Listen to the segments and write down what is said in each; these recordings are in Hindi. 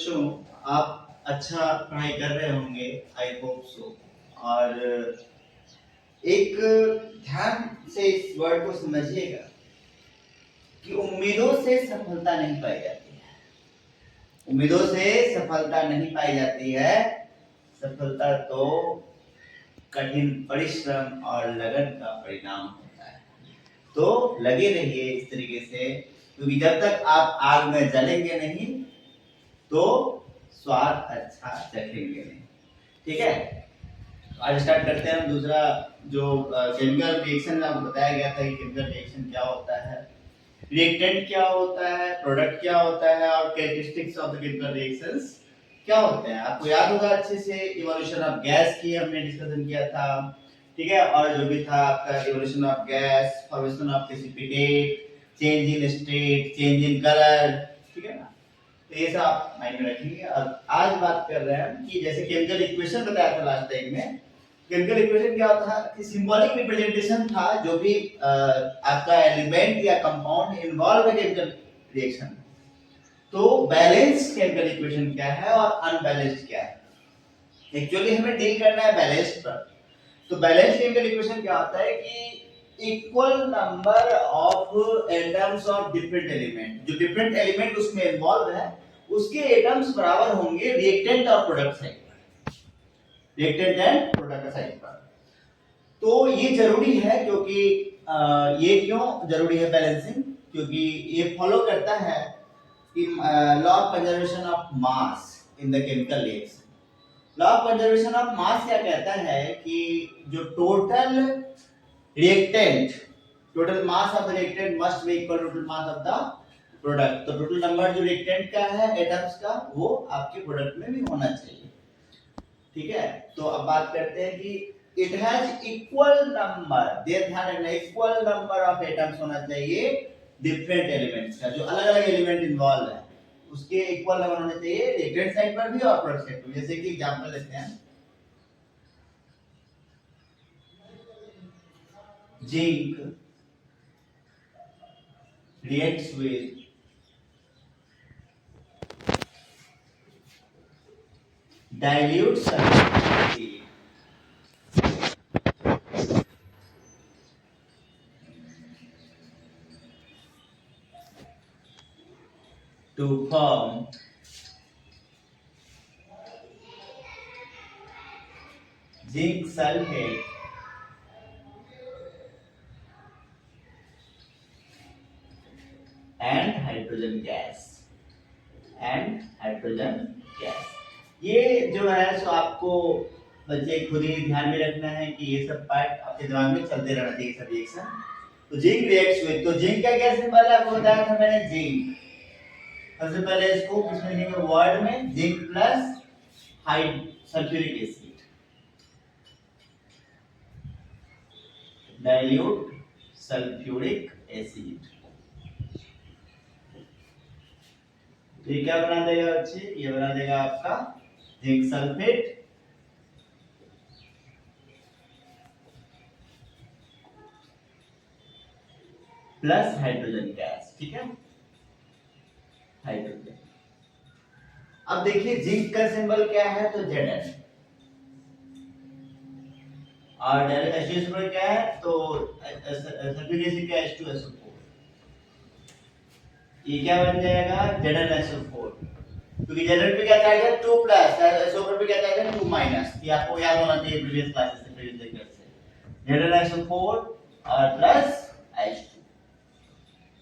बच्चों, आप अच्छा पढ़ाई कर रहे होंगे, आई होप सो। और एक ध्यान से इस वर्ड को समझिएगा कि उम्मीदों से सफलता नहीं पाई जाती है। उम्मीदों से सफलता नहीं पाई जाती है। सफलता तो कठिन परिश्रम और लगन का परिणाम होता है। तो लगे रहिए इस तरीके से, क्योंकि जब तक आप आग में जलेंगे नहीं तो स्वाद अच्छा चखेंगे नहीं। ठीक है, आज स्टार्ट करते हैं हम दूसरा जो केमिकल रिएक्शन आपको बताया गया था कि केमिकल रिएक्शन क्या होता है, रिएक्टेंट क्या होता है, प्रोडक्ट क्या होता है और characteristics of the chemical reactions क्या होते हैं। आपको याद होगा अच्छे से, इवोल्यूशन ऑफ गैस की हमने डिस्कशन किया था। ठीक है, और जो भी था आपका evolution of gas, formation of precipitate, change in state, change in colour. ठीक है ना, तो ये सब आप माइंड में रखेंगे। और आज बात कर रहे हैं कि जैसे केमिकल इक्वेशन बताया था लास्ट टाइम में, केमिकल इक्वेशन क्या होता है कि सिंबॉलिक रिप्रेजेंटेशन था जो भी आपका एलिमेंट या कंपाउंड इन्वॉल्व है केमिकल रिएक्शन। तो बैलेंस केमिकल इक्वेशन क्या है और अनबैलेंस्ड क्या है। एक्चुअली हमें डील करना है बैलेंस्ड पर। तो बैलेंस केमिकल इक्वेशन क्या होता है कि equal number of atoms of different element, जो डिफरेंट एलिमेंट उसमें इन्वॉल्व है उसके एटम्स बराबर होंगे रिएक्टेंट और प्रोडक्ट साइड पर, रिएक्टेंट एंड प्रोडक्ट साइड पर। तो ये जरूरी है, क्योंकि ये क्यों जरूरी है बैलेंसिंग, क्योंकि ये फॉलो करता है कि law of conservation of mass in the chemical reaction. Law of conservation of mass क्या कहता है कि जो total reactant, total mass of the reactant must be equal to total mass of the product. तो टोटल नंबर जो रिएक्टेंट का है एटम्स का, वो आपके प्रोडक्ट में भी होना चाहिए। ठीक है, तो अब बात करते हैं कि इट हैज इक्वल नंबर, ध्यान रखना, इक्वल नंबर ऑफ एटम्स होना चाहिए डिफरेंट एलिमेंट्स का, जो अलग अलग एलिमेंट इन्वॉल्व है उसके इक्वल नंबर होने चाहिए रिएक्टेंट साइड पर भी और प्रोडक्ट साइड पर। जैसे कि एग्जांपल लेते हैं, zinc reacts with dilute sulfuric to form zinc sulfate and hydrogen gas and hydrogen gas। ये जो है सो आपको बच्चे खुद ही ध्यान में रखना है कि ये सब पार्ट आपके दिमाग में चलते रहना चाहिए, सब रिएक्शन। तो जिंक रिएक्ट्स विद, तो जिंक का क्या सिंबल है आपको बताया था मैंने, जिंक। सबसे पहले इसको किसमें लिखेंगे, वर्ड में, zinc plus hide sulphuric acid, dilute sulphuric acid. तो ये क्या बना देगा बच्चे, ये बना देगा आपका zinc sulphate plus hydrogen gas. ठीक है, हाइड्रोजन। अब देखिए जिंक का सिंबल क्या है, तो Zn, और H2SO4 क्या है, तो सल्फ्यूरिक एसिड का H2SO4। ये क्या बन जाएगा, ZnSO4, क्योंकि Zn पे क्या चाहिए 2 प्लस, SO4 पे क्या चाहिए 2 माइनस। ये आपको याद होना चाहिए प्रीवियस क्लासेस से, प्रीवियस लेक्चर से। ZnSO4 और प्लस H2।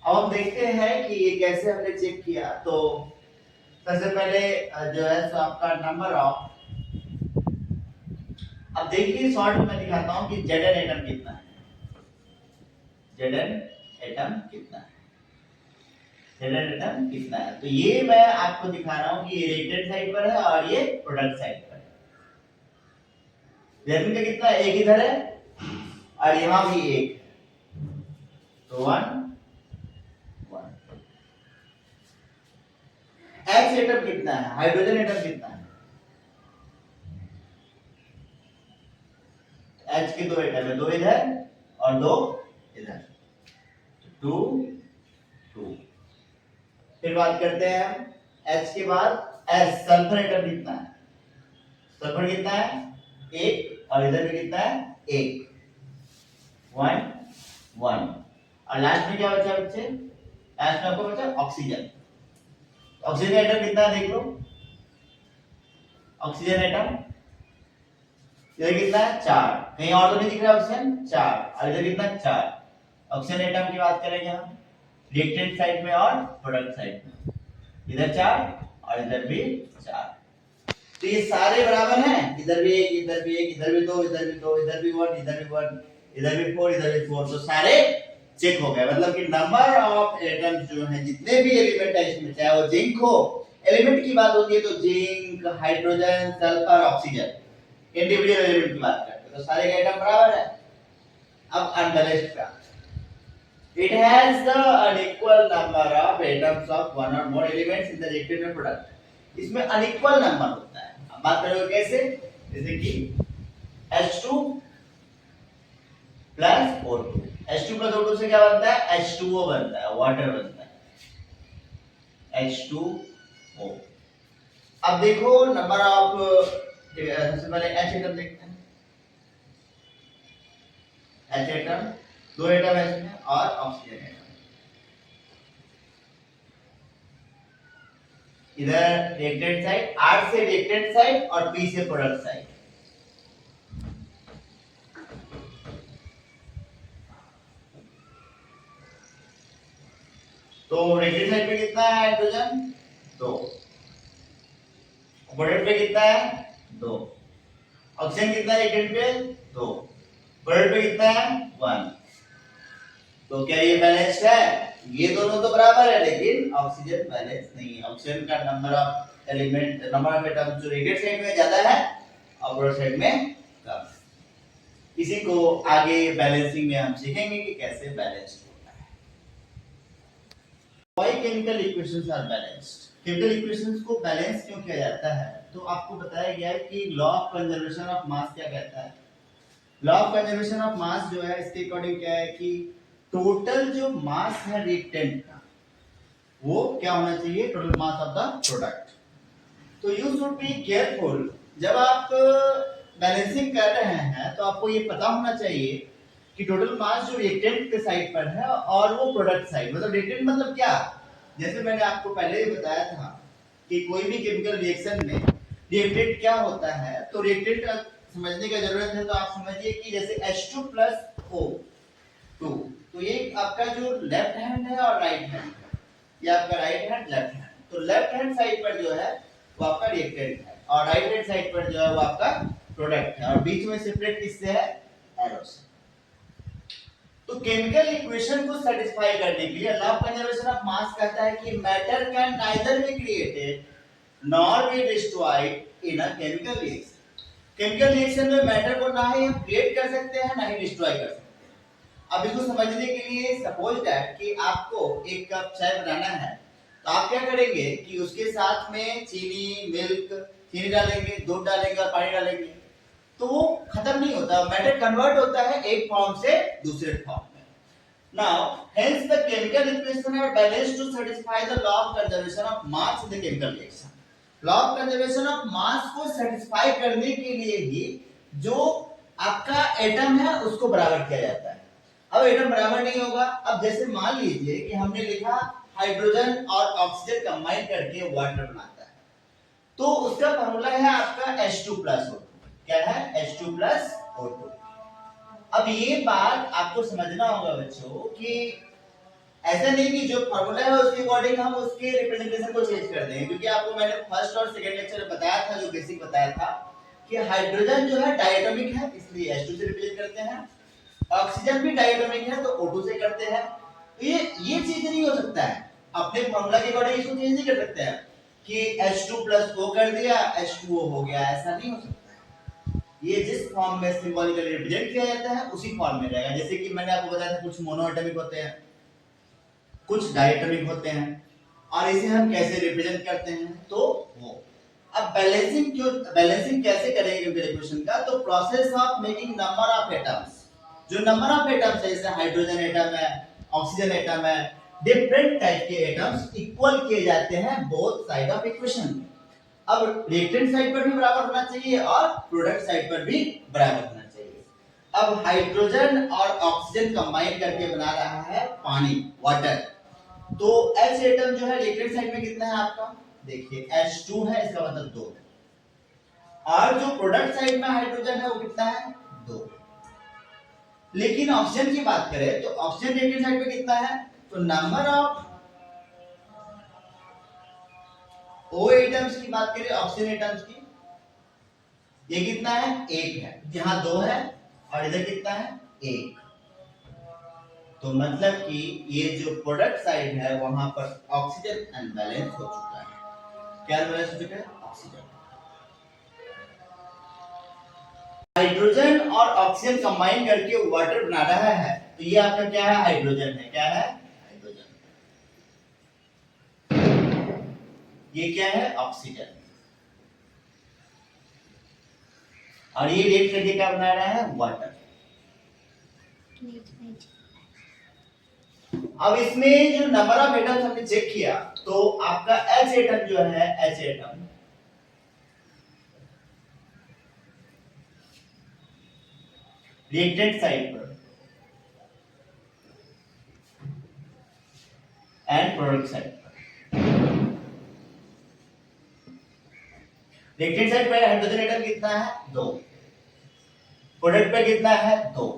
अब हम देखते हैं कि ये कैसे हमने चेक किया। तो सबसे पहले जो है सो आपका नंबर ऑफ, अब देखिए शॉर्ट में दिखाता हूं कि Zn एटम कितना है, Zn एटम कितना है, Zn एटम कितना है। तो ये मैं आपको दिखा रहा हूं कि ये रिएक्टेंट साइड पर है और ये प्रोडक्ट साइड पर है। Zn का कितना है, एक इधर है और यहां भी एक, तो 1 1। H एटम कितना है, हाइड्रोजन एटम कितना है, H के 2 एटम है, 2 इधर और 2 इधर, 2 2। फिर बात करते हैं हम H के बाद एस सल्फर एटम कितना है? सल्फर कितना है? एक, और इधर भी कितना है? एक, 1 1। और लास्ट में क्या बचा बच्चे? लास्ट में आपको बचा ऑक्सीजन। ऑक्सीजन एटम कितना है देख लो। ऑक्सीजन एटम इधर कितना है? 4। कहीं और तो नहीं दिख रहा ऑक्सीजन? 4। और इधर कितना? 4। ऑक्सीजन एटम की बात करेंगे हम रिएक्टेंट साइड में और प्रोडक्ट साइड में। इधर 4 और इधर भी 4। तो ये सारे बराबर हैं। इधर भी एक, इधर भी एक, इधर भी 2, इधर भी 2, इधर भी 1, इधर भी 1, इधर भी 4, इधर भी 4। तो सारे चेक हो गए। मतलब कि नंबर ऑफ एटम्स जो है जितने भी एलिमेंट है इसमें, चाहे वो जिंक हो, एलिमेंट की बात होती है तो zinc, hydrogen, sulphur, oxygen, individual element की बात करते हैं तो सारे के एटम बराबर है। अब अनबैलेंस्ड का it has the unequal number of atoms of one or more elements in the reactant product. इसमें अनइक्वल नंबर होता है। अब बात करोगे कैसे? जैसे कि H2 plus O2, H2 plus O2 से क्या बनता है? H2O बनता है, वाटर बनता है, H2O। अब देखो नंबर ऑफ, सबसे पहले H एटम देखते हैं। H एटम, 2 एटम है इसमें और ऑक्सीजन एटम। इधर रिएक्टेंट साइड, R से रिएक्टेंट साइड और P से प्रोडक्ट साइड। तो रिएक्टेंट साइड पे कितना है हाइड्रोजन? 2। प्रोडक्ट पे कितना है? 2। ऑक्सीजन कितना है रिएक्टेंट पे? 2। प्रोडक्ट पे कितना है? 1। तो क्या ये बैलेंस्ड है? ये दोनों तो बराबर है लेकिन ऑक्सीजन बैलेंस नहीं है। ऑक्सीजन का number of element, number of atoms जो रिएक्टेंट साइड में ज्यादा है और प्रोडक्ट साइड में कम। इसी को आगे बैलेंसिंग में हम सीखेंगे कि कैसे बैलेंस होता है। Why chemical equations are balanced? Chemical equations को बैलेंस क्यों किया जाता है? तो आपको बताया गया है कि law of conservation of mass क्या कहता है। लॉ ऑफ कंजर्वेशन ऑफ मास जो है इसके अकॉर्डिंग क्या है कि टोटल जो मास है रिएक्टेंट का वो क्या होना चाहिए? Total mass of the product. तो यू शुड बी केयरफुल जब आप बैलेंसिंग कर रहे हैं तो आपको ये पता होना चाहिए कि टोटल मास जो रिएक्टेंट के साइड पर है और वो प्रोडक्ट साइड, मतलब रिएक्टेंट मतलब क्या? जैसे मैंने आपको पहले ही बताया था कि कोई भी केमिकल रिएक्शन में रिएक्टेंट क्या होता है, तो रिएक्टेंट समझने की जरूरत है। तो आप समझिए कि जैसे H2 प्लस O2, तो ये आपका जो लेफ्ट हैंड है और राइट हैंड है, ये आपका राइट हैंड लेफ्ट हैंड। तो लेफ्ट हैंड साइड पर जो है वो आपका रिएक्टेंट है और राइट हैंड साइड पर जो है वो आपका प्रोडक्ट है और बीच में सेपरेट किससे है? एरो से। तो केमिकल इक्वेशन को सेटिस्फाई करने के लिए लॉ ऑफ कंजर्वेशन ऑफ मास कहता है कि matter can neither be created nor be destroyed in a chemical reaction. Chemical reaction में मैटर को ना ही हम क्रिएट कर सकते हैं ना ही डिस्ट्रॉय कर सकते हैं। अब इसको समझने के लिए सपोज दैट कि आपको एक कप चाय बनाना है तो आप क्या करेंगे कि उसके साथ में चीनी, मिल्क, चीनी डालेंगे, दूध डालेंगे और पानी डालेंगे तो वो खत्म नहीं होता, मैटर कन्वर्ट होता है एक फॉर्म से दूसरे फॉर्म में। Now hence the chemical equation are balanced to satisfy the law of conservation of mass in the chemical reaction. Law of conservation of mass को सेटिस्फाई करने के लिए ही जो आपका एटम है उसको बराबर किया जाता है। अब एटम बराबर नहीं होगा। अब जैसे मान लीजिए कि हमने लिखा हाइड्रोजन और ऑक्सीजन कंबाइन करके वाटर बनाता है तो उसका फार्मूला है आपका H2 प्लस O2। क्या है? H2 plus O2। अब ये बात आपको समझना होगा बच्चों कि ऐसा नहीं कि जो फार्मूला है उसके अकॉर्डिंग हम उसके रिप्रेजेंटेशन को चेंज कर देंगे, क्योंकि आपको मैंने फर्स्ट और सेकंड लेक्चर में बताया था, जो बेसिक बताया था कि हाइड्रोजन जो है डायटोमिक है इसलिए H2 से रिप्रेजेंट करते हैं, ऑक्सीजन भी डायटोमिक है तो O2 से करते हैं। तो ये चीज नहीं हो सकता है, अपने फार्मूला के अकॉर्डिंग इसको चेंज नहीं कर सकते हैं कि H2 प्लस O कर दिया H2O हो गया, ऐसा नहीं हो सकता। ये जिस फॉर्म में सिंबॉलिकली रिप्रेजेंट किया जाता है उसी फॉर्म में रहेगा। जैसे कि मैंने आपको बताया था कुछ मोनोएटॉमिक होते हैं, कुछ डायटोमिक होते हैं और इसे हम कैसे रिप्रेजेंट करते हैं तो वो। अब बैलेंसिंग कैसे करेंगे केमिकल इक्वेशन का? तो process of making number of atoms, जो नंबर ऑफ एटम्स है जैसे हाइड्रोजन एटम है, ऑक्सीजन एटम है, डिफरेंट टाइप के एटम्स इक्वल किए जाते हैं बोथ साइड ऑफ इक्वेशन। अब रिएक्टेंट साइड पर भी बराबर होना चाहिए और प्रोडक्ट साइड पर भी बराबर होना चाहिए। अब हाइड्रोजन और ऑक्सीजन कंबाइन करके बना रहा है पानी, वाटर। तो H एटम जो है रिएक्टेंट साइड में कितना है आपका, देखिए H2 है, इसका मतलब 2। और जो प्रोडक्ट साइड में हाइड्रोजन है वो कितना है, 2। लेकिन ऑक्सीजन की बात करें तो ऑक्सीजन रिएक्टेंट साइड पे कितना है, तो नंबर ऑफ O एटम्स की बात करें, ऑक्सीजन एटम्स की, ये कितना है, 1 है। यहाँ 2 है और इधर कितना है, 1। तो मतलब कि ये जो प्रोडक्ट साइड है वहां पर ऑक्सीजन अनबैलेंस हो चुका है। क्या अनबैलेंस हो चुका है, ऑक्सीजन। हाइड्रोजन और ऑक्सीजन कंबाइन करके वाटर बना रहा है, तो ये आपका क्या है, हाइड्रोजन है। क्या है, हाइड्रोजन। ये क्या है, ऑक्सीजन। और ये रिएक्ट करके क्या बना रहा है, वाटर। अब इसमें जो नंबर ऑफ एटम्स हमने चेक किया, तो आपका H एटम जो है, H एटम रिएक्टेंट साइड पर एंड प्रोडक्ट साइड पर, रिएक्टेंट साइड पर हाइड्रोजन एटम कितना है, 2। प्रोडक्ट पर कितना है, 2।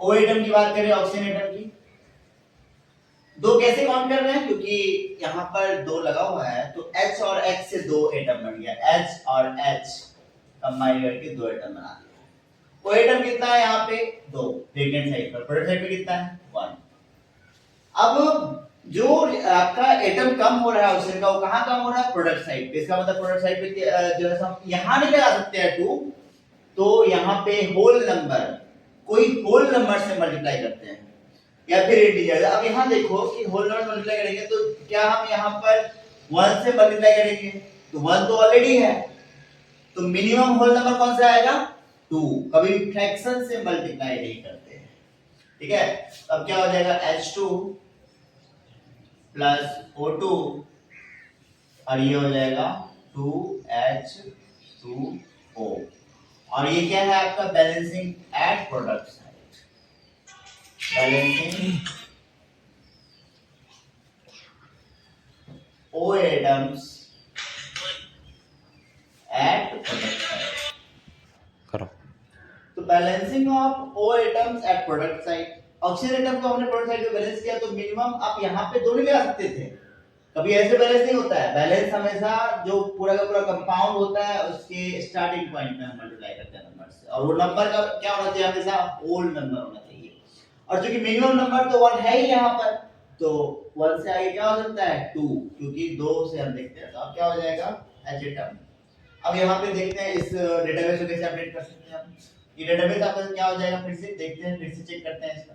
O एटम की बात करें, ऑक्सीजन एटम की, 2 कैसे काउंट कर रहे हैं, क्योंकि यहाँ पर 2 लगा हुआ है, तो H और H से 2 एटम बन गया। H और H कंबाइन करके 2 एटम बना दिया। O एटम कितना है यहाँ पे, 2 रिएक्टेंट साइड पर, प्रोडक्ट साइड पे कितना है, 1। अब जो आपका एटम कम हो रहा है ऑक्सीजन का, वो कहाँ कम हो रहा है, प्रोडक्ट साइड पे। इसका मतलब प्रोडक्ट साइड पे जो है हम यहाँ नहीं लगा सकते हैं 2, तो यहाँ पे होल नंबर, कोई होल नंबर से मल्टीप्लाई करते हैं या फिर इंटीजर। अब यहाँ देखो कि होल नंबर मल्टीप्लाई करेंगे तो क्या हम यहाँ पर 1 से मल्टीप्लाई करेंगे, तो 1 तो ऑलरेडी है, तो मिनिमम होल नंबर कौन सा आएगा, 2। कभी फ्रैक्शन से मल्टीप्लाई नहीं करते हैं, ठीक है। अब क्या हो जाएगा, H2 प्लस O2 और ये हो जाएगा 2H2O। और ये क्या है आपका, balancing at product side, balancing O atoms at product side करो। तो balancing of O atoms at product side, oxygen atom को हमने प्रोडक्ट साइड पे बैलेंस किया, तो मिनिमम आप यहाँ पे 2 नहीं लगा सकते थे, कभी ऐसे बैलेंस नहीं होता है। बैलेंस हमेशा जो पूरा का पूरा कंपाउंड होता है उसके स्टार्टिंग पॉइंट में हम मल्टीप्लाई करते हैं नंबर से, और वो नंबर का क्या होना चाहिए, हमेशा होल नंबर होना चाहिए। और चूंकि मिनिमम नंबर तो 1 है ही यहाँ पर, तो 1 से आगे क्या हो सकता है, 2, क्योंकि 2 से हम देखते हैं, तो अब क्या हो जाएगा, H एटम। अब यहाँ पे देखते हैं इस डेटाबेस को कैसे अपडेट कर सकते हैं हम। ये डेटाबेस आपका क्या हो जाएगा, फिर से देखते हैं, फिर से चेक करते हैं इसका।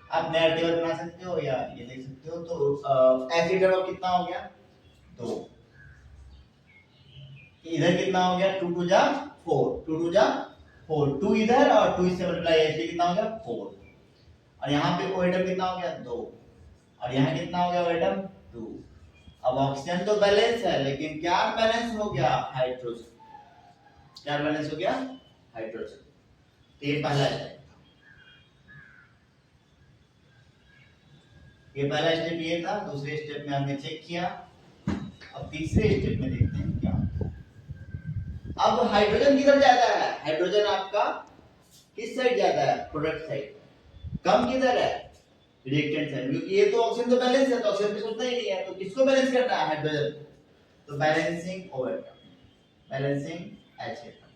आप नया टेबल बना सकते हो या ये देख सकते हो। तो H एटम कितना हो गया, 2। इधर कितना हो गया, 2 2 जा 4, 2 2 जा 4, 2 इधर और 2 इससे मल्टीप्लाई, इसलिए कितना हो गया, 4। और यहाँ पे O एटम कितना हो गया, 2। और यहाँ कितना हो गया, O एटम 2। अब ऑक्सीजन तो बैलेंस है, लेकिन क्या बैलेंस हो गया, हाइड्रोजन। क्या बैलेंस हो गया, हाइड्रोजन। तो ये पहला है, ये पहला स्टेप ये था। दूसरे स्टेप में हमने चेक किया, अब तीसरे स्टेप में देखते हैं क्या। अब हाइड्रोजन किधर जाता है, हाइड्रोजन आपका किस साइड जाता है, प्रोडक्ट साइड। कम किधर है, रिएक्टेंट साइड, क्योंकि ये तो ऑक्सीजन तो बैलेंस है, तो ऑक्सीजन पे सोचना ही नहीं है, तो किसको बैलेंस करना है, हाइड्रोजन। तो balancing O atom, balancing H atom,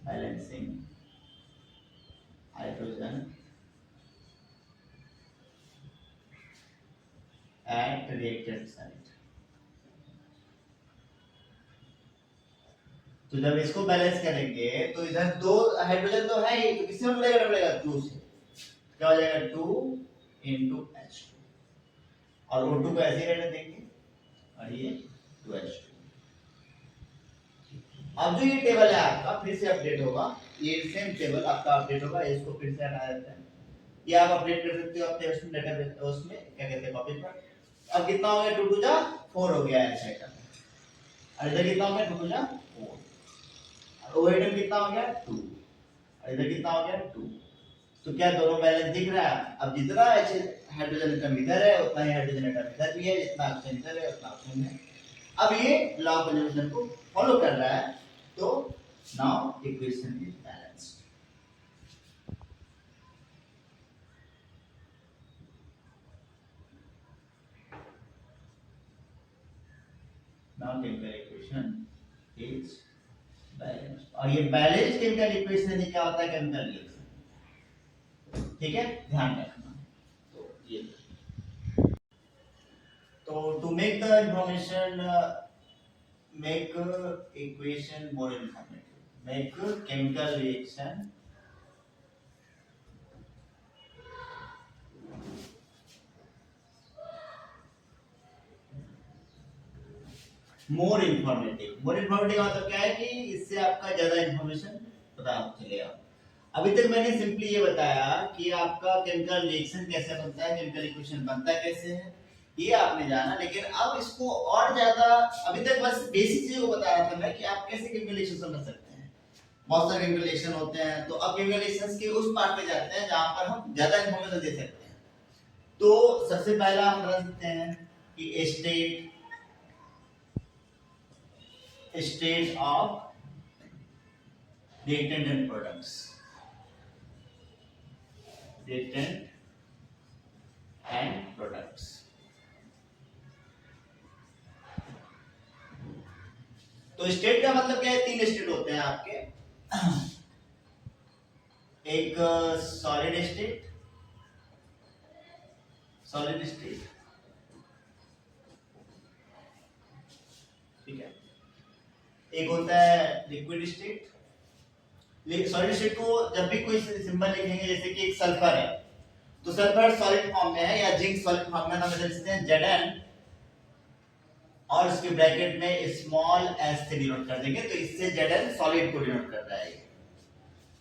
balancing hydrogen at reactant side. तो जब इसको बैलेंस करेंगे तो इधर 2 हाइड्रोजन तो है ही, तो किससे मल्टीप्लाई करना पड़ेगा, 2 से। क्या हो जाएगा, 2 into H2, और O2 को ऐसे ही रहने देंगे, और ये 2H2। अब जो ये टेबल है आपका फिर से अपडेट होगा, ये सेम टेबल आपका अपडेट होगा, इसको फिर से हटा देते हैं। ये आप अपडेट कर सकते हो अपने उसमें डेटाबेस, उसमें क्या कहते हैं, कॉपी पर। अब कितना हो गया, 2 टू जा 4 हो गया एच आइटम, और इधर कितना हो गया, 2 टू जा 4, और ओ आइटम कितना हो गया 2, और इधर कितना हो गया 2। तो क्या दोनों बैलेंस दिख रहा है? अब जितना हाइड्रोजन एटम इधर है उतना ही हाइड्रोजन एटम इधर भी है, जितना ऑक्सीजन इधर है उतना ऑक्सीजन है। अब ये लॉ ऑफ कंजर्वेशन को फॉलो कर रहा है, तो now equation is balanced. Now chemical equation is balanced, और ये बैलेंस्ड केमिकल इक्वेशन ही क्या होता है, केमिकल रिएक्शन। ठीक है, ध्यान रखना। तो ये तो to make the information make equation more informative, make chemical reaction more informative। more informative मतलब क्या है कि इससे आपका ज्यादा इंफॉर्मेशन पता चलेगा। अभी तक मैंने सिंपली ये बताया कि आपका केमिकल रिएक्शन कैसे बनता है, केमिकल इक्वेशन बनता कैसे है, ये आपने जाना। लेकिन अब इसको और ज्यादा, अभी तक बस बेसिक चीजों को बता रहा था मैं कि आप कैसे केमिकल रिएक्शन समझ सकते हैं। बहुत सारे केमिकल रिएक्शन होते हैं, तो अब केमिकल रिएक्शंस के उस पार्ट पे जाते हैं जहां पर हम ज्यादा इंफॉर्मेशन दे सकते हैं। तो सबसे पहला हम बता सकते हैं कि state of reactant and products, reactant and products। तो स्टेट का मतलब क्या है, 3 स्टेट होते हैं आपके। एक सॉलिड स्टेट, ठीक है। एक होता है लिक्विड स्टेट। सॉलिड स्टेट को जब भी कोई सिंबल लिखेंगे, जैसे कि एक सल्फर है, तो सल्फर सॉलिड फॉर्म में है या जिंक सॉलिड फॉर्म में, हम इधर लिखते हैं Zn, और इसके ब्रैकेट में स्मॉल s से डिनोट कर देंगे, तो इससे Zn सॉलिड को डिनोट कर रहा है।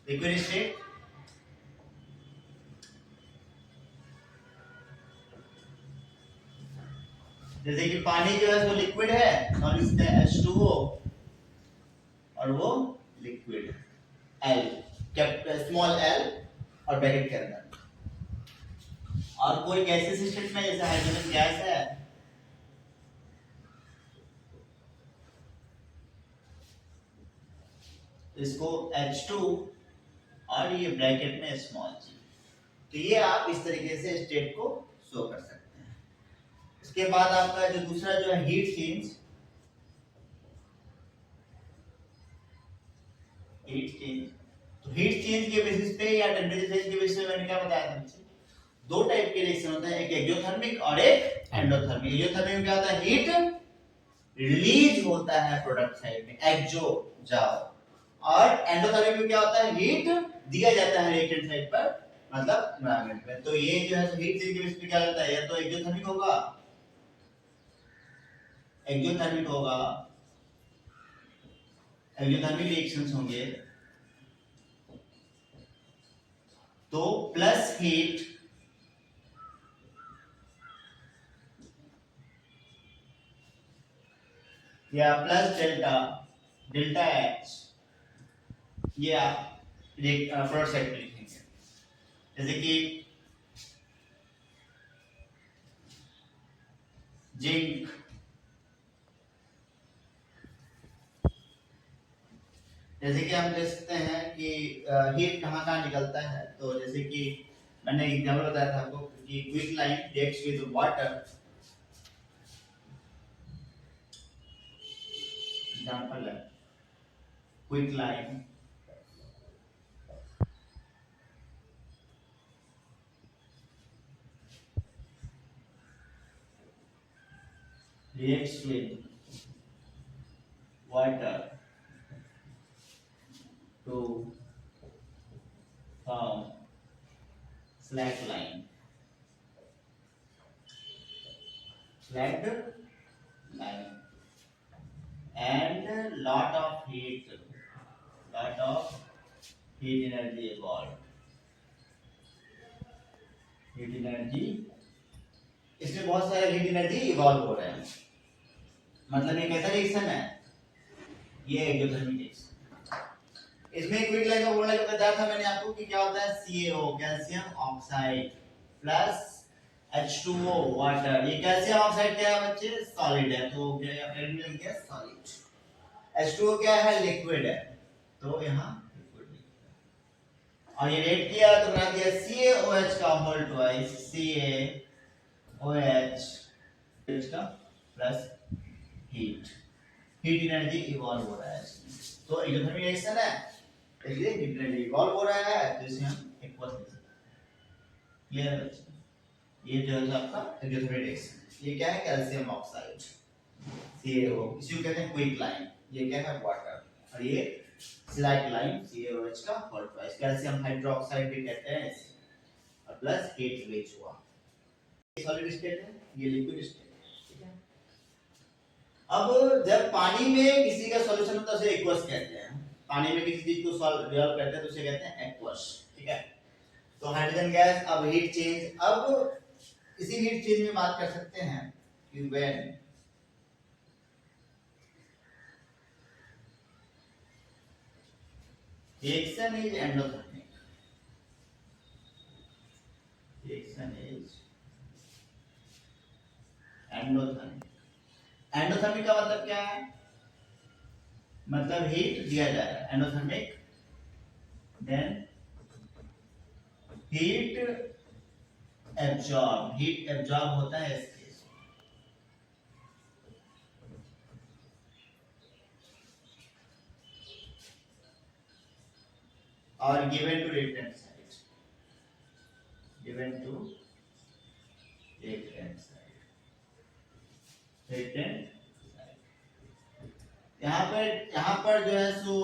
लिक्विड स्टेट, जैसे कि पानी जो है वो लिक्विड है, और इसमें H2O, और वो लिक्विड L, स्मॉल l और ब्रैकेट के अंदर। और कोई गैसेस स्टेट में, जैसे हाइड्रोजन गैस है, इसको H2 और ये ब्रैकेट में स्मॉल g। तो ये आप इस तरीके से स्टेट को शो कर सकते हैं। इसके बाद आपका जो दूसरा जो है हीट चेंज, तो हीट चेंज के बेसिस पे या टेम्परेचर चेंज के बेसिस पे मैंने क्या बताया था बच्चे, 2 टाइप के रिएक्शन होते हैं, एक एक्सोथर्मिक और एक एंडोथर्मिक। एक्सोथर्मिक में क्या होता है, हीट रिलीज होता है प्रोडक्ट साइड में, एक्सो जाओ, और एंडोथर्मिक में क्या होता है, हीट दिया जाता है रिएक्टेंट साइड पर, मतलब एनवायरनमेंट में। तो ये जो है हीट चेंज के बेसिस पे क्या होता है, या तो एक्सोथर्मिक होगा, एक्सोथर्मिक रिएक्शंस होंगे, तो प्लस हीट या प्लस डेल्टा एच, ये आप प्रोडक्ट साइड पे लिखेंगे। जैसे कि जिंक, जैसे कि हम देख सकते हैं कि हीट कहाँ कहाँ निकलता है। तो जैसे कि मैंने एग्जाम्पल बताया था आपको कि quicklime reacts with water, example है quicklime reacts with water to form slack line, and lot of heat energy evolved, heat energy इसमें बहुत सारे हीट एनर्जी इवॉल्व हो रहे हैं। मतलब ये कैसा रिएक्शन है, ये एक्सोथर्मिक रिएक्शन। इसमें एक क्विक लाइन का बोलने का बताया था मैंने आपको कि क्या होता है, CaO calcium oxide plus H2O water. ये कैल्शियम ऑक्साइड क्या है बच्चे, सॉलिड है, तो क्या मिल गया सॉलिड। H2O क्या है, लिक्विड है, तो यहाँ लिक्विड। और ये रेट किया तो बना दिया CaOH का होल ट्वाइस CaOH इसका plus heat, heat energy evolve हो रहा है इसमें। तो एक्सोथर्मिक रिएक्शन है, इसलिए हीट एनर्जी इवॉल्व हो रहा है, तो इसे हम एक्वस लिख सकते हैं। क्लियर है बच्चों, ये जो है आपका एक्सोथर्मिक रिएक्शन। ये क्या है, कैल्शियम ऑक्साइड CaO, इसी को कहते हैं क्विक लाइन। ये क्या है, वाटर, और ये स्लाइड लाइन CaOH का होल ट्वाइस, कैल्शियम हाइड्रोक्साइड भी कहते हैं इसे, और प्लस हीट रीच हुआ। ये सॉलिड स्टेट है, ये लिक्विड स्टेट है, ठीक है। अब जब पानी में किसी का सॉल्यूशन होता है उसे एक्वस कहते हैं। पानी में किसी चीज को डिसॉल्व करते हैं तो उसे कहते हैं एक्वस, ठीक है। तो हाइड्रोजन गैस, अब हीट चेंज, अब इसी हीट चेंज में बात कर सकते हैं कि when reaction is endothermic, reaction is endothermic। Endothermic का मतलब क्या है, मतलब हीट दिया जा रहा है, endothermic. Then heat absorb, heat absorb होता है इस केस में। और given to reactant side, given to reactant side, reactant side. यहाँ पर जो है सो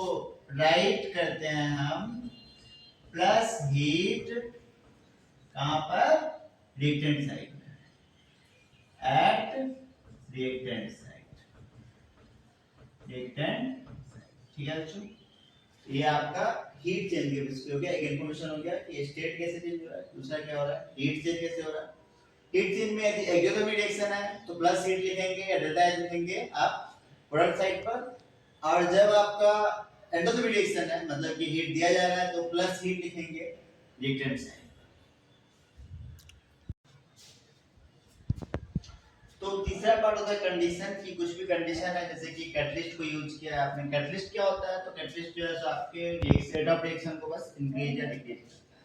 राइट करते हैं हम प्लस हीट, कहां पर, रिएक्टेंट साइड में, एट रिएक्टेंट साइड, रिएक्टेंट, ठीक है बच्चों। ये आपका हीट चेंज के बेस पे हो गया, एक इंफॉर्मेशन हो गया कि स्टेट कैसे चेंज हो रहा है, दूसरा क्या हो रहा है, हीट चेंज कैसे हो रहा है। हीट चेंज में यदि एक्सोथर्मिक रिएक्शन है तो प्लस हीट लिखेंगे या डेल्टा एच लिखेंगे आप प्रोडक्ट साइड पर, और जब आपका एंडोथर्मिक रिएक्शन है मतलब कि हीट दिया जा रहा है तो प्लस हीट लिखेंगे रिएक्टेंट साइड। तो तीसरा पार्ट होता है कंडीशन की, कुछ भी कंडीशन है जैसे कि कैटलिस्ट को यूज किया है आपने। कैटलिस्ट क्या होता है, तो कैटलिस्ट जो है सो आपके रेट ऑफ रिएक्शन को बस इंक्रीज या डिक्रीज करता है।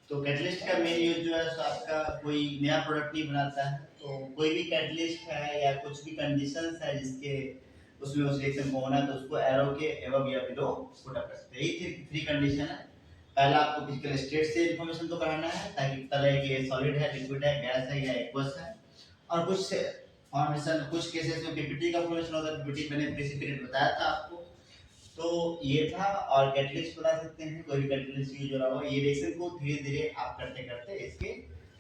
तो कैटलिस्ट का मेन यूज जो है सो आपका कोई नया प्रोडक्ट नहीं बनाता है, तो कोई भी कैटलिस्ट है या कुछ भी कंडीशंस है जिसके उसमें उस रिएक्शन को होना है तो उसको एरो के एवं या बिलो पुट अप कर सकते हैं। ये थ्री कंडीशन है। पहला आपको फिजिकल स्टेट से इंफॉर्मेशन तो कराना है ताकि पता लगे कि ये सॉलिड है, लिक्विड है, गैस है या एक्वस है। और कुछ फॉर्मेशन, कुछ केसेस में पीपीटी का फॉर्मेशन होता है, पीपीटी मैंने प्रीसिपिटेट बताया था आपको। तो ये था, और कैटलिस्ट बना सकते हैं, कोई भी कैटलिस्ट यूज हो रहा हो। ये रिएक्शन को धीरे धीरे आप करते करते इसके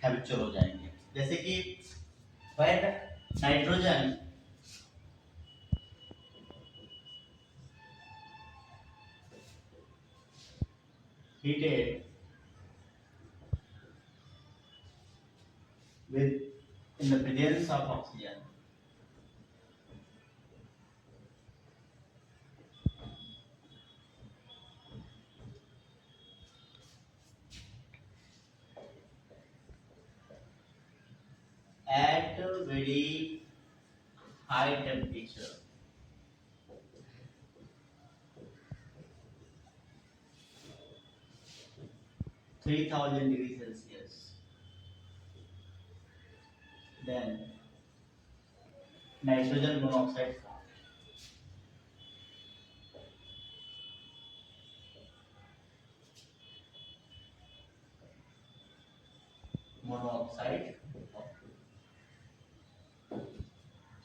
हैबिचुअल हो जाएंगे। जैसे कि when nitrogen heated with in the presence of oxygen, at a very high temperature, (3000°C), then nitrogen monoxide formed. Monoxide,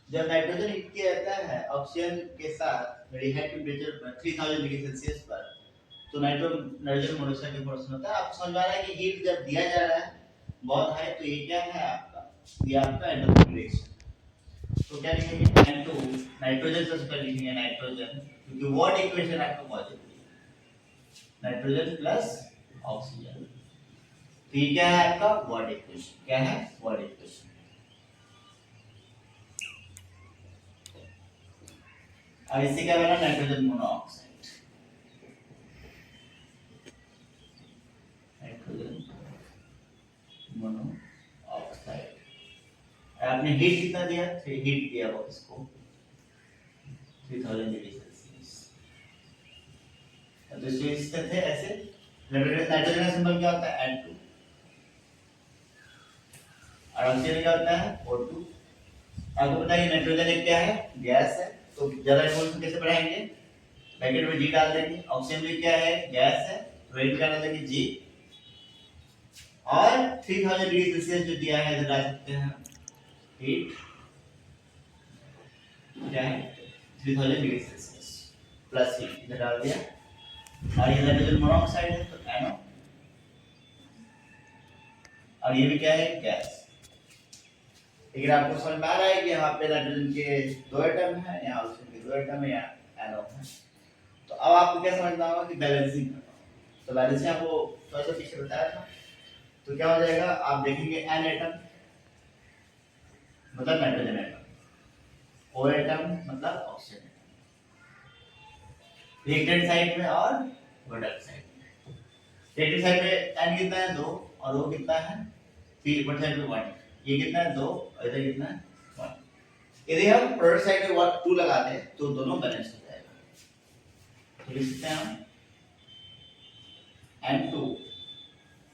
जब नाइट्रोजन हिट किया जाता है ऑक्सीजन के साथ वेरी हाई टेंपरेचर पर 3000 डिग्री सेल्सियस पर, तो नाइट्रोजन मोनोऑक्साइड का फॉर्मेशन होता है। आप समझ आ रहा है कि हीट जब दिया जा रहा है बहुत हाई, तो ये क्या है आपका, ये आपका एंडोथर्मिक रिएक्शन। तो क्या लिखेंगे, N2 नाइट्रोजन से पहले लिखेंगे नाइट्रोजन, क्योंकि व्हाट इक्वेशन आपको पॉजिटिव है, नाइट्रोजन प्लस ऑक्सीजन। तो ये क्या है आपका व्हाट इक्वेशन, क्या है व्हाट इक्वेशन। और इससे क्या बना, नाइट्रोजन मोनोऑक्साइड, नाइट्रोजन मोनोऑक्साइड। आपने हीट कितना दिया, हीट दिया वो इसको 3000 डिग्री सेल्सियस। तो इसके थे ऐसे, नाइट्रोजन का सिंबल क्या होता है, N2, और ऑक्सीजन क्या होता है, O2। आपको पता है नाइट्रोजन एक क्या है, गैस है, तो ज्यादा इमोशन कैसे बढ़ाएंगे, ब्रैकेट में G डाल देंगे। ऑक्सीजन भी क्या है, गैस है, तो वेट क्या डाल देंगे, G। और 3000 डिग्री सेल्सियस जो दिया है, इधर डाल सकते हैं हीट, क्या है 3000 डिग्री सेल्सियस प्लस हीट, इधर डाल दिया। और ये नाइट्रोजन मोनोऑक्साइड है, तो NO, और ये भी क्या है, गैस। लेकिन आपको समझ में आ रहा है कि यहाँ पे नाइट्रोजन के 2 एटम हैं, यहाँ ऑक्सीजन के 2 एटम है, यहाँ NO है। तो अब आपको क्या समझना होगा कि बैलेंसिंग करना होगा। तो बैलेंसिंग आपको थोड़ा सा पीछे बताया था, तो क्या हो जाएगा, आप देखेंगे N एटम मतलब नाइट्रोजन एटम, O एटम मतलब ऑक्सीजन एटम, रिएक्टेंट साइड में और प्रोडक्ट साइड में। रिएक्टेंट साइड में N कितना है, 2, और O कितना है 3, प्रोडक्ट साइड में 1, ये कितना है 2, और इधर कितना है 1। यदि हम प्रोडक्ट साइड में 1 2 लगा दें तो दोनों बैलेंस हो जाएगा। तो लिख सकते हैं हम N2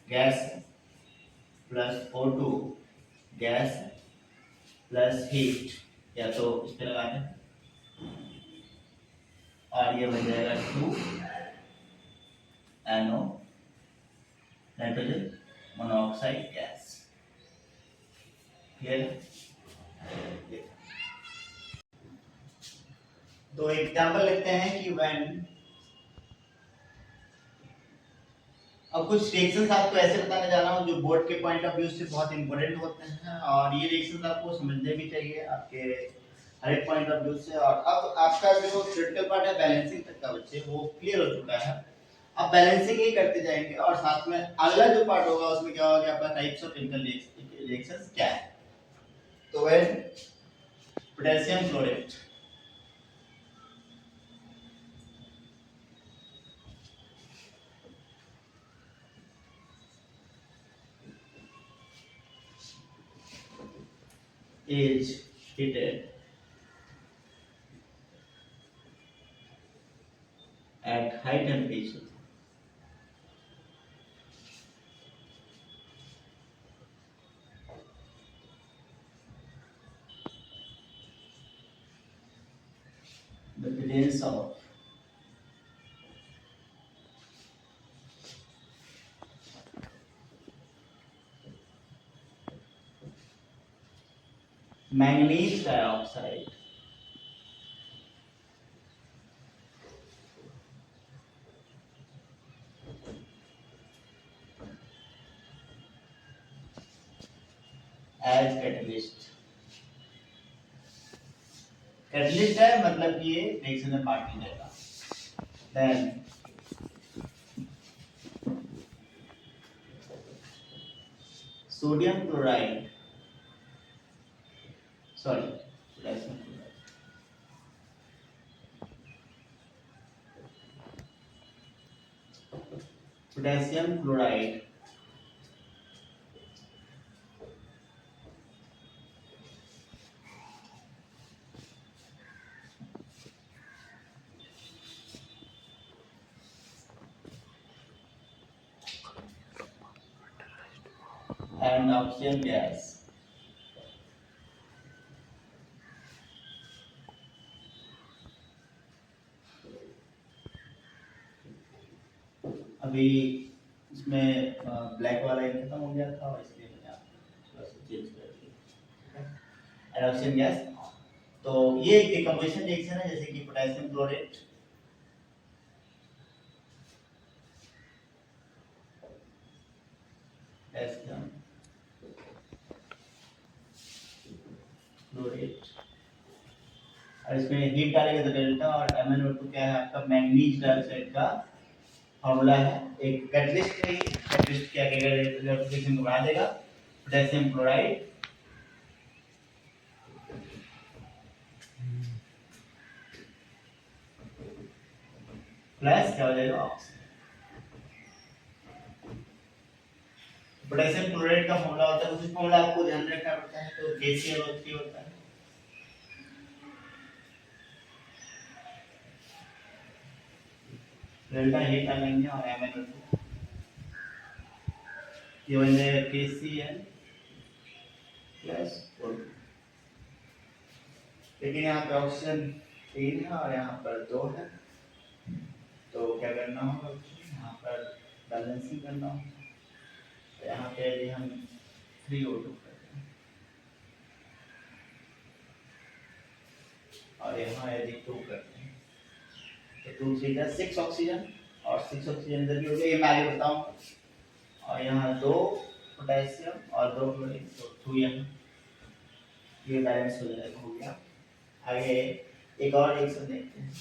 gas plus O2 gas plus heat, या तो इस पे लगा दें, और ये बन जाएगा 2 NO nitrogen monoxide gas. Clear? तो एग्जांपल लेते हैं कि व्हेन, अब कुछ रिएक्शंस आपको ऐसे बताने जा रहा हूँ जो बोर्ड के पॉइंट ऑफ व्यू से बहुत इंपॉर्टेंट होते हैं, और ये रिएक्शंस आपको समझने भी चाहिए आपके हर एक पॉइंट ऑफ व्यू से। और अब आपका जो थ्योरेटिकल पार्ट है बैलेंसिंग तक का बच्चे वो क्लियर हो चुका है। अब बैलेंसिंग ही करते जाएंगे, और साथ में अगला जो पार्ट होगा उसमें क्या होगा, आपका टाइप्स ऑफ केमिकल रिएक्शंस क्या है। तो when potassium chlorate is heated at high temperature, the presence of manganese dioxide as catalyst। Catalyst है मतलब कि ये रिएक्शन में पार्ट नहीं देगा। Then sodium chloride, sorry potassium chloride, potassium chloride and oxygen gas अभी इसमें ब्लैक वाला ही खत्म हो गया था, इसलिए मैंने थोड़ा सा चेंज कर दिया। एंड ऑक्सीजन गैस, तो ये एक डिकम्पोजिशन रिएक्शन है, जैसे कि पोटेशियम क्लोरेट क्लोरेट, और इसमें हीट डालेंगे तो डेल्टा, और MnO2 क्या है आपका मैंगनीज डाइऑक्साइड का फॉर्मूला है। एक कैटलिस्ट है, कैटलिस्ट क्या करेगा, रिएक्शन को बढ़ा देगा। पोटेशियम क्लोराइड प्लस क्या हो जाएगा ऑक्सीजन। पोटेशियम क्लोराइड का फॉर्मूला होता है, उसी फॉर्मूला आपको ध्यान रखना पड़ता है, तो KClO3 होता है। डेल्टा ही डालेंगे और MnO2 ये बन जाएगा KCl प्लस O2। लेकिन यहाँ पे ऑक्सीजन 3 है और यहाँ पर 2 है, तो क्या करना होगा, यहाँ पर बैलेंसिंग करना होगा। तो यहाँ पे यदि हम 3O2 करते हैं और यहाँ यदि 2 करते हैं तो 2 3 6 ऑक्सीजन और 6 ऑक्सीजन इधर भी हो गया, ये मैं आगे बताऊंगा। और यहाँ 2 पोटेशियम और 2 क्लोरीन, तो 2M, ये बैलेंस हो जाएगा, हो गया। आगे एक और रिएक्शन देखते हैं,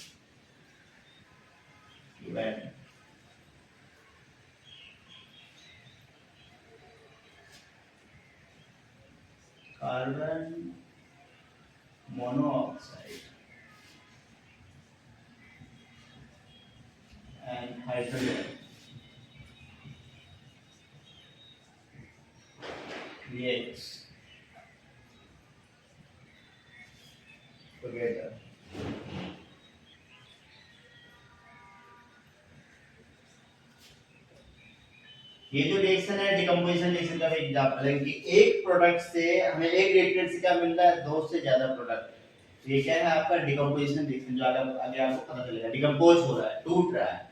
carbon monoxide and hydrogen reacts together. ये जो रिएक्शन है डिकम्पोजिशन रिएक्शन का एग्जांपल है कि एक प्रोडक्ट से हमें एक रिएक्टेंट से क्या मिल रहा है, 2 से ज्यादा प्रोडक्ट। तो ये क्या है आपका डिकम्पोजिशन रिएक्शन, जो आगे आपको पता चलेगा, डिकम्पोज हो रहा है, टूट रहा है।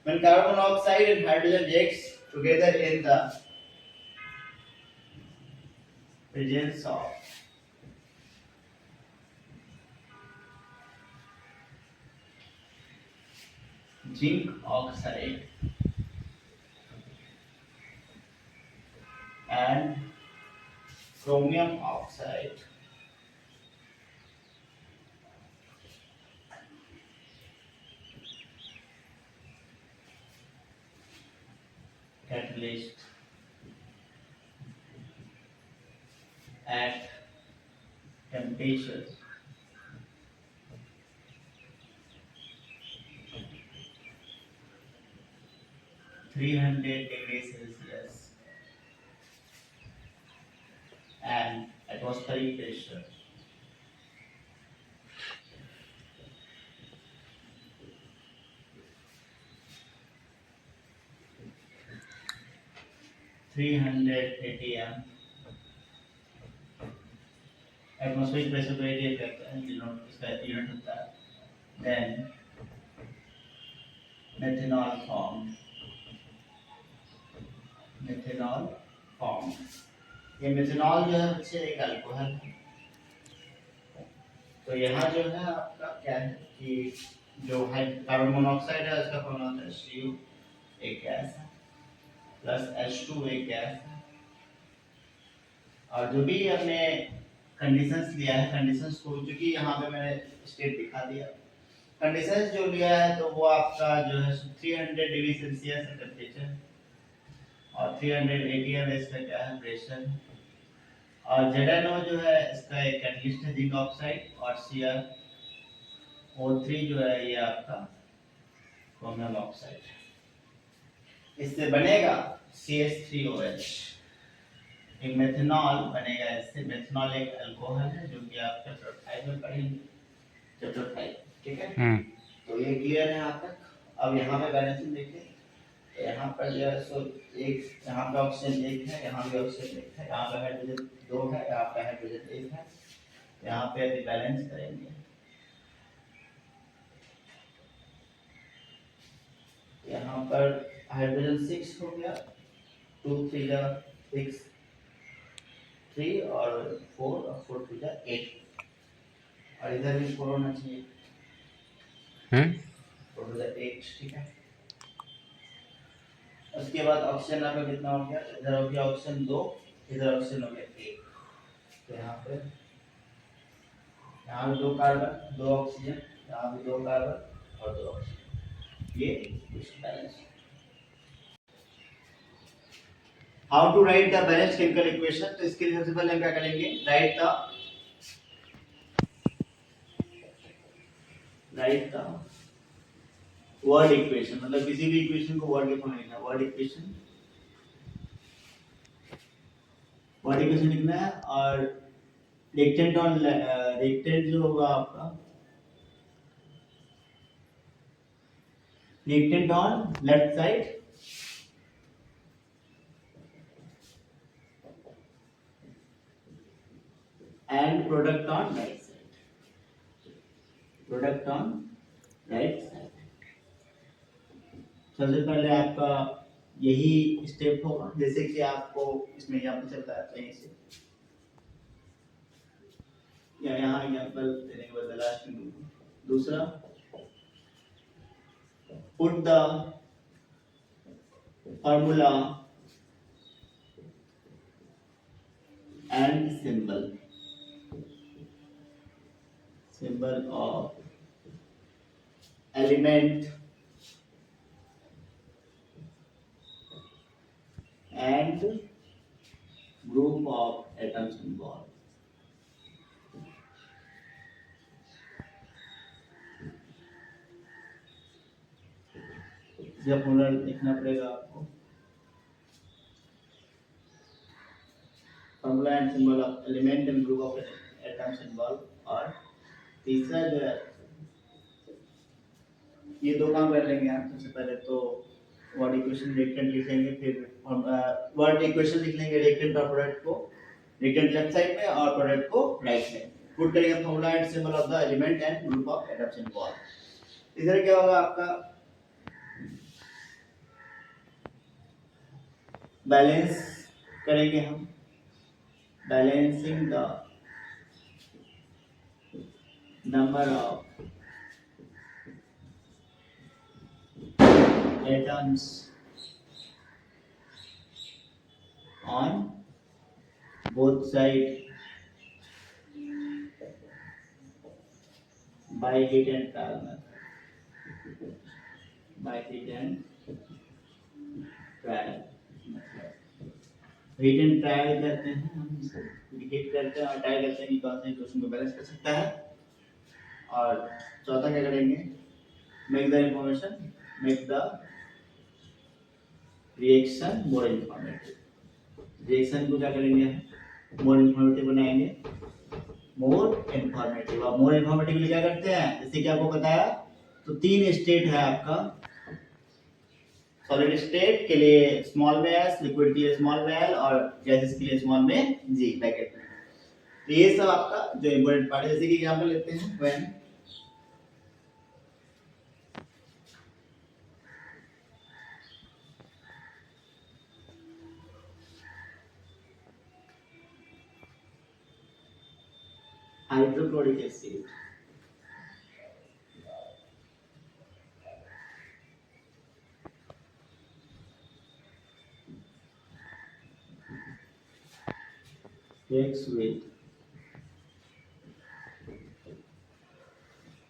When carbon monoxide and hydrogen reacts together in the presence of zinc oxide and chromium oxide, catalyst at temperature 300 degrees Celsius and atmospheric pressure 300 atm, atmospheric pressure को 88 करते हैं, इसका यूनिट होता है, then methanol form, methanol form. ये मेथनॉल जो है बच्चे एक अल्कोहल है। तो यहाँ जो है आपका क्या है कि जो कार्बन मोनोऑक्साइड है उसका फॉर्मूला होता है Cu, एक गैस है, प्लस H2 एक गैस है। और जो भी हमने कंडीशंस लिया है, कंडीशंस को क्योंकि यहाँ पे मैंने स्टेट दिखा दिया, कंडीशंस जो लिया है तो वो आपका जो है 300 डिग्री सेल्सियस है टेम्परेचर और 380 है इसका क्या है प्रेशर। और ZnO जो है इसका एक कैटलिस्ट है जिंक ऑक्साइड, और CrO3 जो है ये आपका क्रोमियम ऑक्साइड। इससे बनेगा CH3OH, एक मेथनॉल बनेगा। इससे मेथनॉल एक अल्कोहल है जो कि आप चैप्टर 5 में पढ़ेंगे, चैप्टर 5, ठीक है। तो ये क्लियर है यहाँ तक। अब यहाँ पे बैलेंसिंग देखिए, तो यहाँ पर जो है सो एक यहाँ पे ऑक्सीजन 1 है, यहाँ भी ऑक्सीजन 1 है, यहाँ पे हाइड्रोजन 2 है, यहाँ पे हाइड्रोजन 1 है। यहाँ पे यदि बैलेंस करेंगे यहाँ पर हाइड्रोजन 6 हो गया, 2 3 6 3 और 4 और 4 2 8, और इधर भी 4 होना चाहिए, 4 2 8, ठीक है। उसके बाद ऑक्सीजन आपका कितना हो गया, इधर हो गया ऑक्सीजन 2, इधर ऑक्सीजन हो गया 1। तो यहाँ पे 2 कार्बन 2 ऑक्सीजन, यहाँ भी 2 कार्बन और 2 ऑक्सीजन, ये balance. How to write the balanced chemical equation, तो इसके लिए सबसे पहले हम क्या करेंगे, राइट द वर्ड इक्वेशन, मतलब किसी भी इक्वेशन को वर्ड के फॉर्म में लिखना है। वर्ड इक्वेशन लिखना है। और रेक्टेंट जो होगा आपका, reactant on left side and product on right side, product on right side. सबसे पहले आपका यही स्टेप होगा, जैसे कि आपको इसमें एग्जाम्पल से बताया था, यहीं से या यहाँ एग्जाम्पल देने के बाद लास्ट में दूसरा, put the formula and symbol of element and group of atoms involved. यह फॉर्मूला लिखना पड़ेगा आपको, formula and symbol of element and group of atoms involve. और तीसरा जो है, ये दो काम कर लेंगे आप। सबसे पहले तो वर्ड इक्वेशन रेक्टेंट लिखेंगे, फिर वर्ड इक्वेशन लिख लेंगे रेक्टेंट और प्रोडक्ट को, रेक्टेंट लेफ्ट साइड में और प्रोडक्ट को राइट साइड। पुट करेंगे formula and symbol of the element and group of atoms involve. इधर क्या होगा आपका, बैलेंस करेंगे हम, balancing the number of atoms on both sides by heat and trial method, by heat and trial method। Heat and trial करते हैं हम, हीट करते हैं और ट्रायल करते हैं कि कौन सा इक्वेशन को बैलेंस कर सकता है। और चौथा क्या करेंगे, make the information, make the reaction more informative. Reaction को क्या करेंगे, मोर इंफॉर्मेटिव बनाएंगे, मोर इंफॉर्मेटिव। और मोर इंफॉर्मेटिव के लिए क्या करते हैं, जैसे कि आपको बताया, तो तीन स्टेट है आपका। सॉलिड स्टेट के लिए स्मॉल में s, लिक्विड के लिए स्मॉल में l और गैसेस के लिए स्मॉल में g ब्रैकेट में। तो ये सब आपका जो इंपॉर्टेंट पार्ट है। जैसे कि एग्जांपल लेते हैं, when hydrochloric acid takes with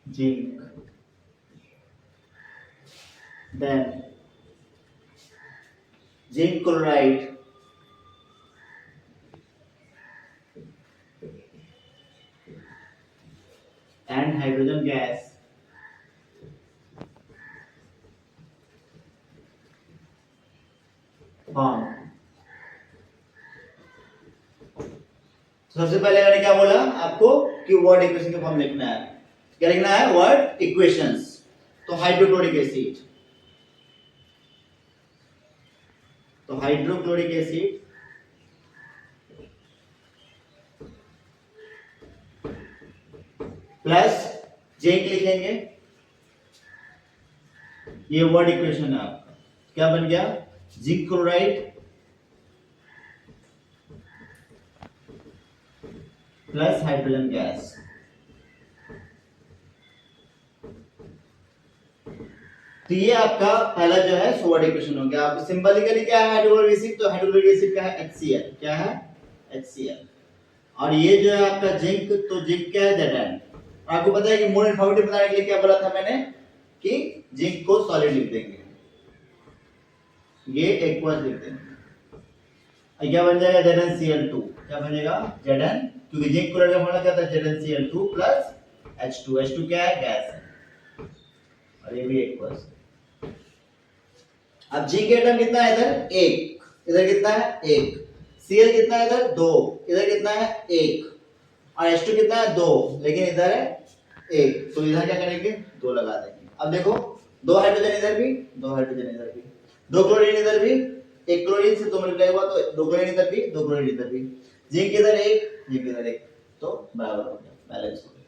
zinc, then zinc chloride and hydrogen gas form। सबसे पहले मैंने क्या बोला आपको कि वर्ड इक्वेशन का फॉर्म लिखना है। क्या लिखना है, वर्ड इक्वेशंस। तो हाइड्रोक्लोरिक एसिड, तो हाइड्रोक्लोरिक एसिड प्लस जिंक लिखेंगे, ये वर्ड इक्वेशन है आपका। क्या बन गया, zinc chloride plus hydrogen gas. तो ये आपका पहला जो है वर्ड इक्वेशन हो गया। आप सिंबलिकली क्या है हाइड्रोक्लोरिक एसिड, तो हाइड्रोक्लोरिक एसिड का है HCl, क्या है HCl। और ये जो है आपका जिंक, तो जिंक क्या है Zn। आपको पता है कि मोर इन्फॉर्मेटिव बनाने के लिए क्या बोला था मैंने कि जिंक को सॉलिड लिख देंगे, ये एक्वस लिख देंगे। क्या बन जाएगा ZnCl2, क्या बनेगा Zn, क्योंकि जिंक क्लोराइड का फॉर्मूला क्या था ZnCl2 प्लस H2। H2 क्या है, गैस है, और ये भी एक्वस। अब जिंक एटम कितना है इधर? एक। इधर कितना है? एक। Cl कितना है इधर? दो। इधर कितना है? एक। और H2 कितना है? दो। लेकिन इधर है एक, तो इधर क्या करेंगे? दो लगा देंगे। अब देखो, दो हाइड्रोजन इधर भी, दो हाइड्रोजन इधर भी, दो क्लोरीन इधर भी, एक क्लोरीन से दो मल्टीप्लाई हुआ तो दो क्लोरीन इधर भी, दो क्लोरीन इधर भी, जिंक इधर एक, जिंक इधर एक, तो बराबर हो गया, बैलेंस हो गया।